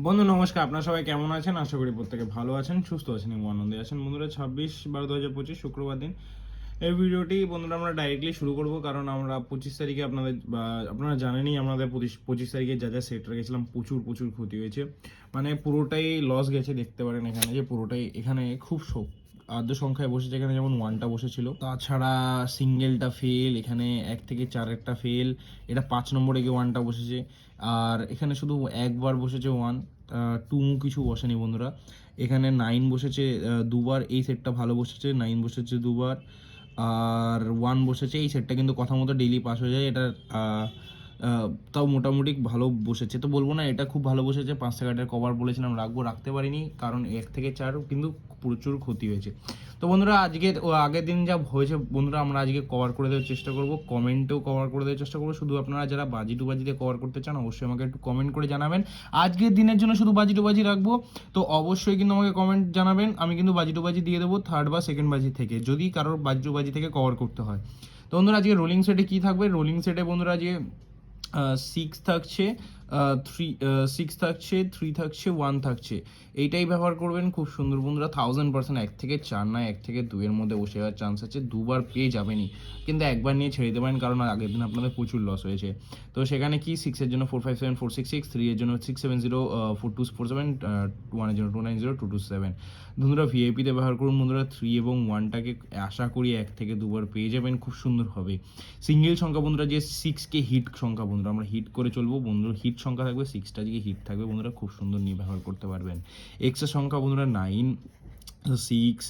বন্ধু নমস্কার, আপনারা সবাই কেমন আছেন? আশা করি প্রত্যেকে ভালো আছেন, সুস্থ আছেন এবং আনন্দে আছেন। বন্ধুরা 26/12/2025 শুক্রবার দিন এই ভিডিওটি বন্ধুরা আমরা ডাইরেক্টলি শুরু করব, কারণ আমরা 25 তারিখে আপনারা জানেনই আমাদের 25 তারিখে যা যা সেট রেখেছিলাম প্রচুর প্রচুর ক্ষতি হয়েছে। মানে পুরোটাই লস গেছে। দেখতে পারেন এখানে যে পুরোটাই এখানে খুব আদ্য সংখ্যায় বসেছে। এখানে যেমন 1টা বসেছিল, তাছাড়া সিঙ্গেলটা ফেল, এখানে 1 থেকে 4 ফেল, এটা 5 নম্বরে গিয়ে 1টা বসেছে। আর এখানে শুধু একবার বসেছে 1, 2 কিছু বসেনি বন্ধুরা। এখানে 9 বসেছে দুবার, এই সেটটা ভালো বসেছে। 9 বসেছে দুবার, আর 1 বসেছে। এই সেটটা কিন্তু কথা মতো ডেইলি পাস হয়ে যায়। এটা আহ, আহ, তাও মোটামুটি ভালো বসেছে, তো বলবো না এটা খুব ভালো বসেছে। 5 টাকাটার কভার বলেছিলাম রাখতে পারিনি, কারণ 1 থেকে 4 কিন্তু প্রচুর ক্ষতি হয়েছে। তো বন্ধুরা আজকে আগের দিন যা হয়েছে বন্ধুরা, আমরা আজকে কভার করে দেওয়ার চেষ্টা করব, কমেন্টেও কভার করে দেওয়ার চেষ্টা করবো। শুধু আপনারা যারা বাজি টু বাজিতে কভার করতে চান অবশ্যই আমাকে একটু কমেন্ট করে জানাবেন। আজকের দিনের জন্য শুধু বাজি টু বাজি রাখবো, তো অবশ্যই কিন্তু আমাকে কমেন্ট জানাবেন। আমি কিন্তু বাজি টু বাজি দিয়ে দেবো থার্ড বা সেকেন্ড বাজি থেকে, যদি কারোর বাজি টু বাজি থেকে কভার করতে হয়। তো বন্ধুরা আজকে রোলিং সেটে কি থাকবে? রোলিং সেটে বন্ধুরা আজকে 6 থাকছে, 3 থাকছে, 1 থাকছে। এইটাই ব্যবহার করবেন, খুব সুন্দর বন্ধুরা। 1000% 1 থেকে 4 নয়, 1 থেকে 2 এর মধ্যে বসে যাওয়ার চান্স আছে। দুবার পেয়ে যাবেনই, কিন্তু একবার নিয়ে ছেড়ে দিতে পারেন, কারণ আগের দিন আপনাদের প্রচুর লস হয়েছে। তো সেখানে কি 6-এর জন্য 457466, 3-এর জন্য 670 4247, 1-এর জন্য 290 227। বন্ধুরা ভিআইপিতে ব্যবহার করুন বন্ধুরা। 3 এবং 1টাকে আশা করি 1 থেকে 2বার পেয়ে যাবেন, খুব সুন্দর হবে। সিঙ্গেল সংখ্যা বন্ধুরা যে 6কে হিট সংখ্যা বন্ধুরা, আমরা হিট করে চলবো বন্ধুরা। হিট সংখ্যা থাকবে 6টা, দিকে হিট থাকবে বন্ধুরা, খুব সুন্দর নিয়ে ব্যবহার করতে পারবেন। এক্সের সংখ্যা বন্ধুরা 9, 6,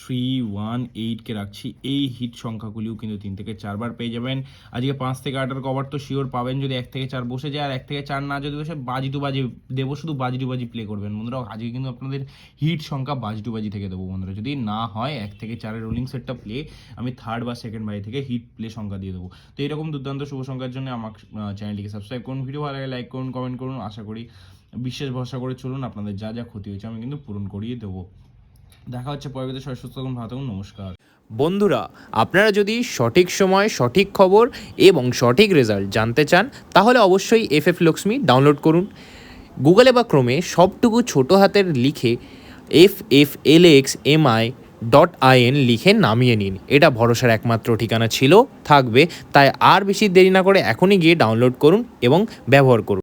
3, 1, 8কে রাখছি। এই হিট সংখ্যাগুলিও কিন্তু 3 থেকে 4 বার পেয়ে যাবেন। আজকে 5 থেকে 8-এর কভার তো শিওর পাবেন যদি 1 থেকে 4 বসে যায়। আর 1 থেকে 4 না যদি বসে, বাজি টু বাজি দেবো, শুধু বাজি টু বাজি প্লে করবেন বন্ধুরা। আজকে কিন্তু আপনাদের হিট সংখ্যা বাজি টু বাজি থেকে দেবো বন্ধুরা। যদি না হয় 1 থেকে 4-এর রোলিং সেটটা প্লে, আমি থার্ড বা সেকেন্ড বাজি থেকে হিট প্লে সংখ্যা দিয়ে দেবো। তো এরকম দুর্দান্ত শুভ সংখ্যার জন্য আমার চ্যানেলটিকে সাবস্ক্রাইব করুন, ভিডিও ভালো লাগে লাইক করুন, কমেন্ট করুন। আশা করি বিশ্বাস ভরসা করে চলুন, আপনাদের যা যা ক্ষতি হয়েছে আমি কিন্তু পূরণ করিয়ে দেবো। দেখা হচ্ছে পরবর্তী। সবাই সুস্থ থাকুন, ভালো থাকুন, নমস্কার। বন্ধুরা, আপনারা যদি সঠিক সময় সঠিক খবর এবং সঠিক রেজাল্ট জানতে চান তাহলে অবশ্যই এফএফ লক্ষ্মী ডাউনলোড করুন। গুগলে বা ক্রোমে সবটুকু ছোটো হাতের লিখে FFLXMI.IN লিখে নামিয়ে নিন। এটা ভরসার একমাত্র ঠিকানা ছিল, থাকবে। তাই আর বেশি দেরি না করে এখনই গিয়ে ডাউনলোড করুন এবং ব্যবহার করুন।